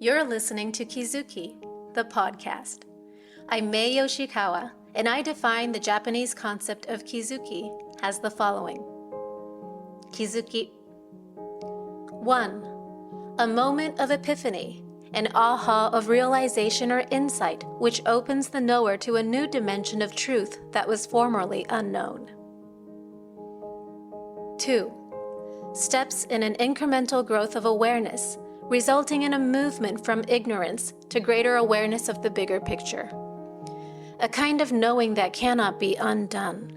You're listening to Kizuki, the podcast. I'm Mae Yoshikawa, and I define the Japanese concept of kizuki as the following. Kizuki 1. A moment of epiphany, an aha of realization or insight which opens the knower to a new dimension of truth that was formerly unknown. 2. Steps in an incremental growth of awareness, resulting in a movement from ignorance to greater awareness of the bigger picture. A kind of knowing that cannot be undone,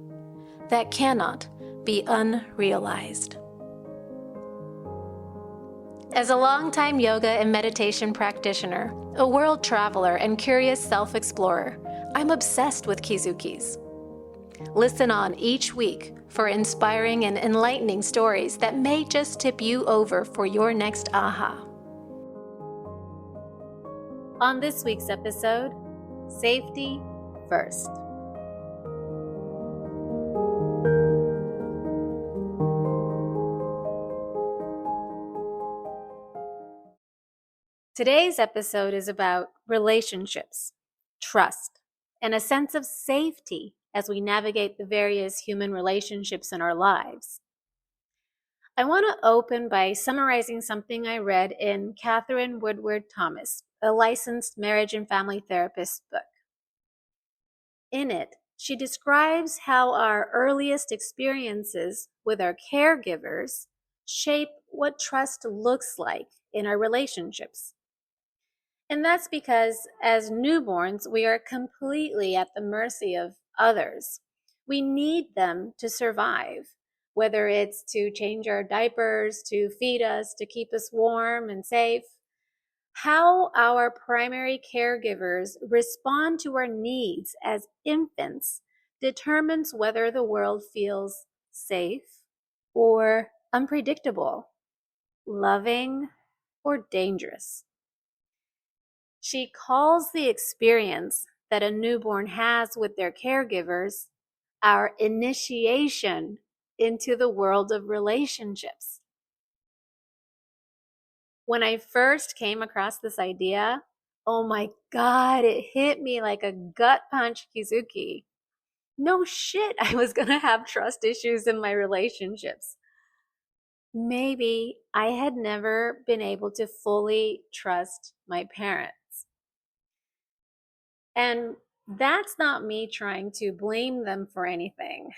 that cannot be unrealized. As a longtime yoga and meditation practitioner, a world traveler, and curious self-explorer, I'm obsessed with kizukis. Listen on each week for inspiring and enlightening stories that may just tip you over for your next aha. On this week's episode, safety first. Today's episode is about relationships, trust, and a sense of safety as we navigate the various human relationships in our lives. I want to open by summarizing something I read in Catherine Woodward Thomas, a licensed marriage and family therapist book. In it, she describes how our earliest experiences with our caregivers shape what trust looks like in our relationships. And that's because as newborns, we are completely at the mercy of others. We need them to survive, whether it's to change our diapers, to feed us, to keep us warm and safe. How our primary caregivers respond to our needs as infants determines whether the world feels safe or unpredictable, loving or dangerous. She calls the experience that a newborn has with their caregivers our initiation into the world of relationships. When I first came across this idea, oh my God, it hit me like a gut punch kizuki. No shit, I was going to have trust issues in my relationships. Maybe I had never been able to fully trust my parents. And that's not me trying to blame them for anything,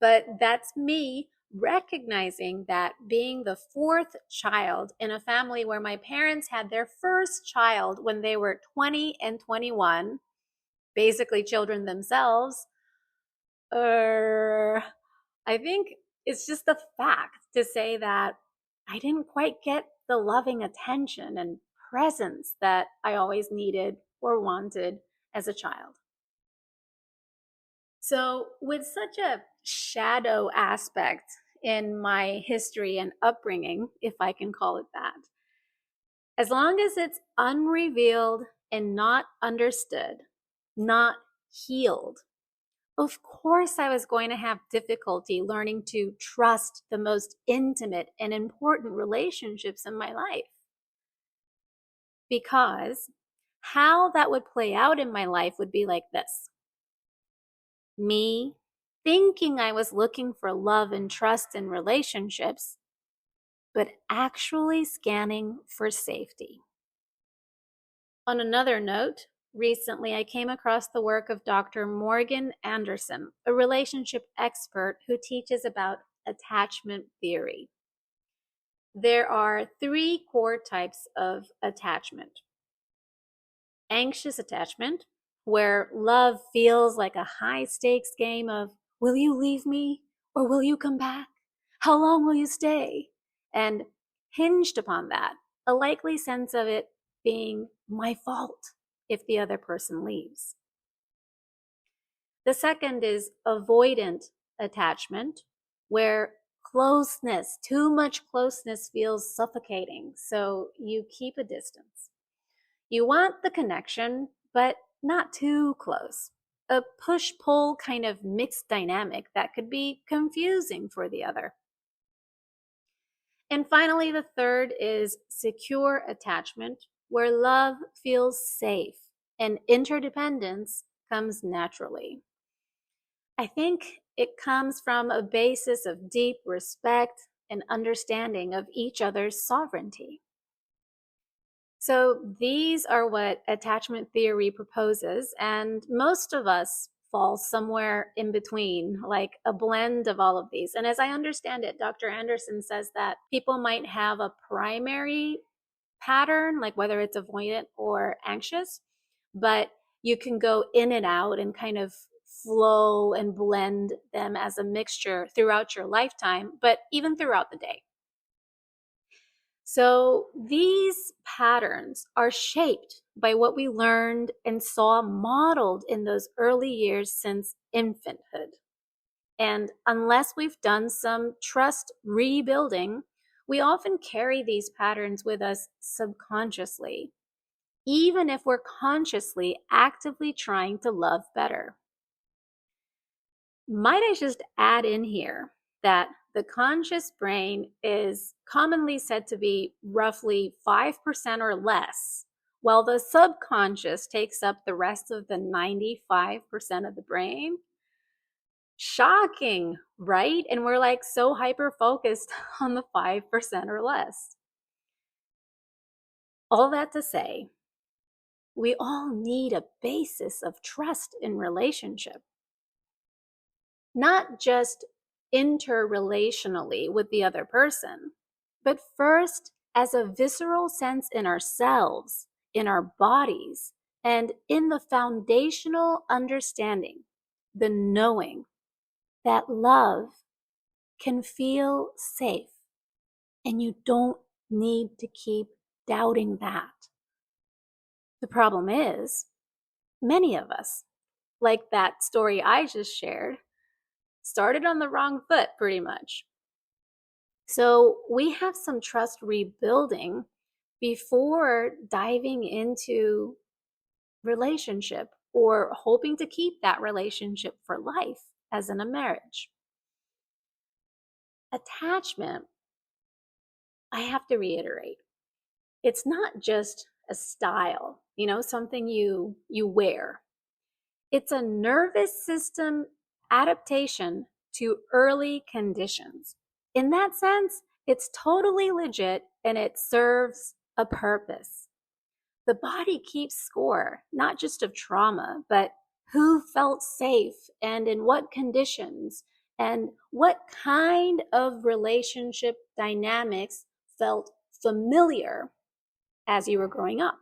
but that's me recognizing that being the fourth child in a family where my parents had their first child when they were 20 and 21, basically children themselves, I think it's just a fact to say that I didn't quite get the loving attention and presence that I always needed or wanted as a child. So, with such a shadow aspect in my history and upbringing, if I can call it that, as long as it's unrevealed and not understood, not healed, of course I was going to have difficulty learning to trust the most intimate and important relationships in my life. Because how that would play out in my life would be like this. Me thinking I was looking for love and trust in relationships, but actually scanning for safety. On another note, recently I came across the work of Dr. Morgan Anderson, a relationship expert who teaches about attachment theory. There are 3 core types of attachment. Anxious attachment, where love feels like a high-stakes game of, will you leave me or will you come back? How long will you stay? And hinged upon that, a likely sense of it being my fault if the other person leaves. The second is avoidant attachment, where closeness, too much closeness feels suffocating, so you keep a distance. You want the connection, but not too close. A push-pull kind of mixed dynamic that could be confusing for the other. And finally, the third is secure attachment, where love feels safe and interdependence comes naturally. I think it comes from a basis of deep respect and understanding of each other's sovereignty. So these are what attachment theory proposes, and most of us fall somewhere in between, like a blend of all of these. And as I understand it, Dr. Anderson says that people might have a primary pattern, like whether it's avoidant or anxious, but you can go in and out and kind of flow and blend them as a mixture throughout your lifetime, but even throughout the day. So these patterns are shaped by what we learned and saw modeled in those early years since infanthood. And unless we've done some trust rebuilding, we often carry these patterns with us subconsciously, even if we're consciously actively trying to love better. Might I just add in here that the conscious brain is commonly said to be roughly 5% or less, while the subconscious takes up the rest of the 95% of the brain? Shocking, right? And we're like so hyper focused on the 5% or less. All that to say, we all need a basis of trust in relationship, not just interrelationally with the other person, but first as a visceral sense in ourselves, in our bodies, and in the foundational understanding, the knowing that love can feel safe and you don't need to keep doubting that. The problem is, many of us, like that story I just shared, started on the wrong foot pretty much. So we have some trust rebuilding before diving into relationship or hoping to keep that relationship for life, as in a marriage. Attachment, I have to reiterate, it's not just a style, something you wear. It's a nervous system adaptation to early conditions. In that sense, it's totally legit and it serves a purpose. The body keeps score, not just of trauma, but who felt safe and in what conditions and what kind of relationship dynamics felt familiar as you were growing up.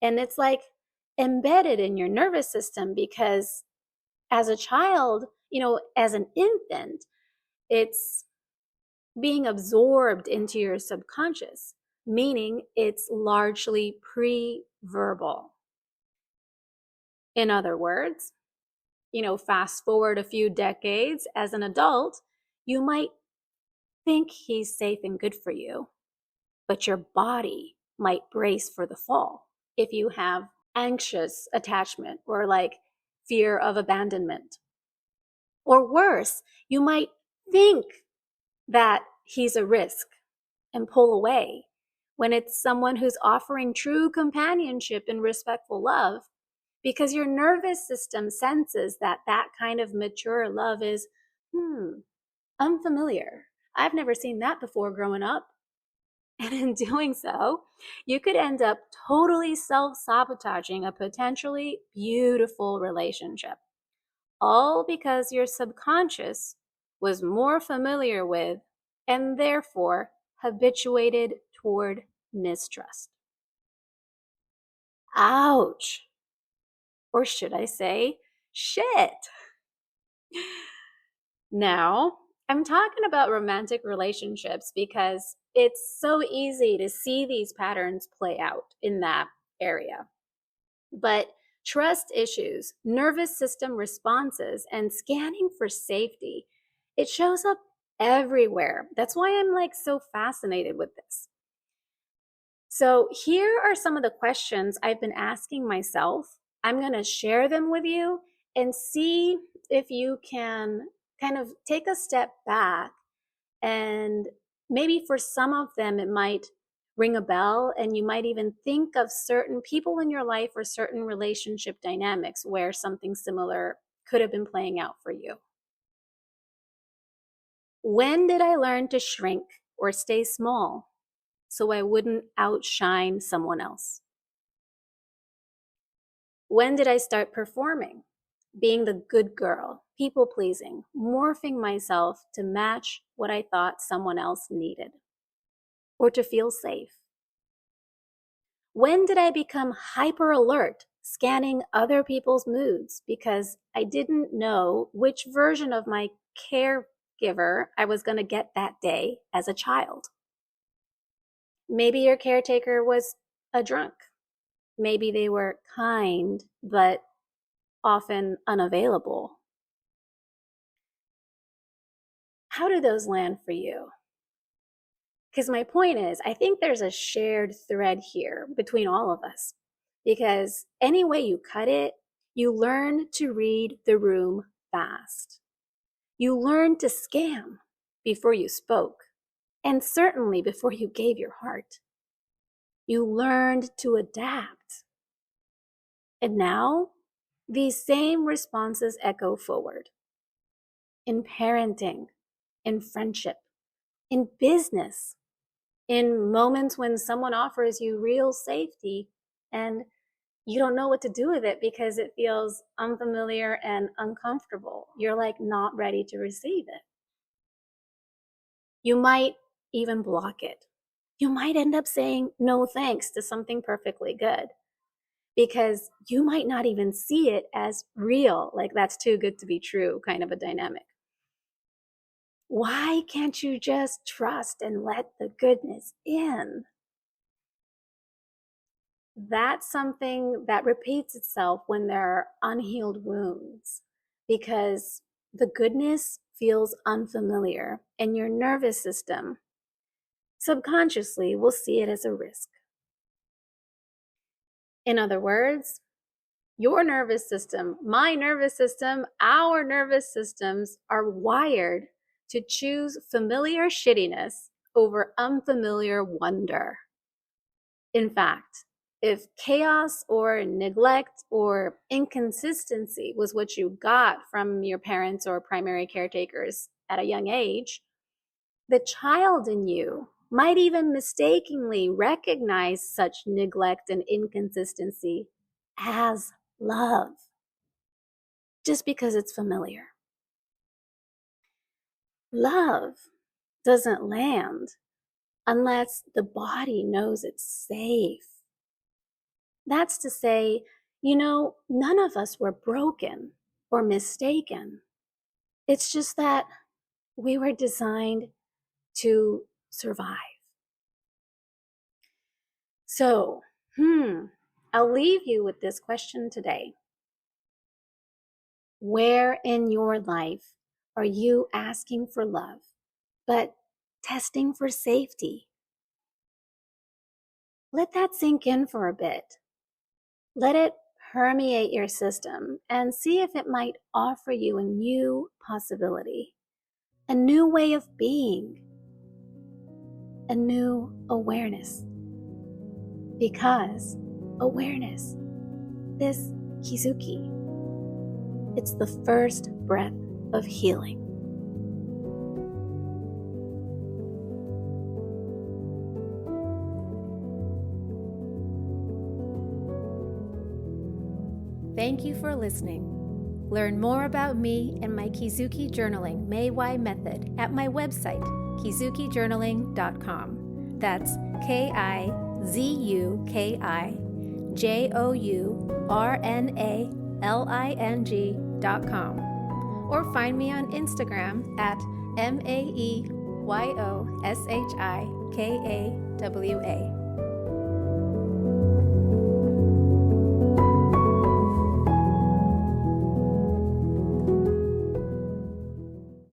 And it's like embedded in your nervous system because as a child, as an infant, it's being absorbed into your subconscious, meaning it's largely pre-verbal. In other words, fast forward a few decades as an adult, you might think he's safe and good for you, but your body might brace for the fall if you have anxious attachment or like fear of abandonment. Or worse, you might think that he's a risk and pull away when it's someone who's offering true companionship and respectful love, because your nervous system senses that that kind of mature love is, unfamiliar. I've never seen that before growing up. And in doing so, you could end up totally self-sabotaging a potentially beautiful relationship, all because your subconscious was more familiar with and therefore habituated toward mistrust. Ouch. Or should I say, shit. Now, I'm talking about romantic relationships because it's so easy to see these patterns play out in that area. But trust issues, nervous system responses, and scanning for safety, it shows up everywhere. That's why I'm like so fascinated with this. So here are some of the questions I've been asking myself. I'm going to share them with you and see if you can kind of take a step back And maybe for some of them, it might ring a bell, and you might even think of certain people in your life or certain relationship dynamics where something similar could have been playing out for you. When did I learn to shrink or stay small so I wouldn't outshine someone else? When did I start performing, being the good girl, people pleasing, morphing myself to match what I thought someone else needed or to feel safe? When did I become hyper alert, scanning other people's moods because I didn't know which version of my caregiver I was going to get that day as a child? Maybe your caretaker was a drunk. Maybe they were kind, but often unavailable. How do those land for you? Because my point is, I think there's a shared thread here between all of us. Because any way you cut it, you learn to read the room fast. You learn to scam before you spoke, and certainly before you gave your heart. You learned to adapt. And now, these same responses echo forward. In parenting, in friendship, in business, in moments when someone offers you real safety and you don't know what to do with it because it feels unfamiliar and uncomfortable. You're like not ready to receive it. You might even block it. You might end up saying no thanks to something perfectly good because you might not even see it as real, like that's too good to be true kind of a dynamic. Why can't you just trust and let the goodness in? That's something that repeats itself when there are unhealed wounds because the goodness feels unfamiliar and your nervous system subconsciously will see it as a risk. In other words, your nervous system, my nervous system, our nervous systems are wired to choose familiar shittiness over unfamiliar wonder. In fact, if chaos or neglect or inconsistency was what you got from your parents or primary caretakers at a young age, the child in you might even mistakenly recognize such neglect and inconsistency as love, just because it's familiar. Love doesn't land unless the body knows it's safe. That's to say, none of us were broken or mistaken. It's just that we were designed to survive. So, I'll leave you with this question today. Where in your life are you asking for love, but testing for safety? Let that sink in for a bit. Let it permeate your system and see if it might offer you a new possibility, a new way of being, a new awareness. Because awareness, this kizuki, it's the first breath of healing. Thank you for listening. Learn more about me and my Kizuki journaling Mae method at my website, kizukijournaling.com. That's KIZUKIJOURNALING.com. Or find me on Instagram at MAEYOSHIKAWA.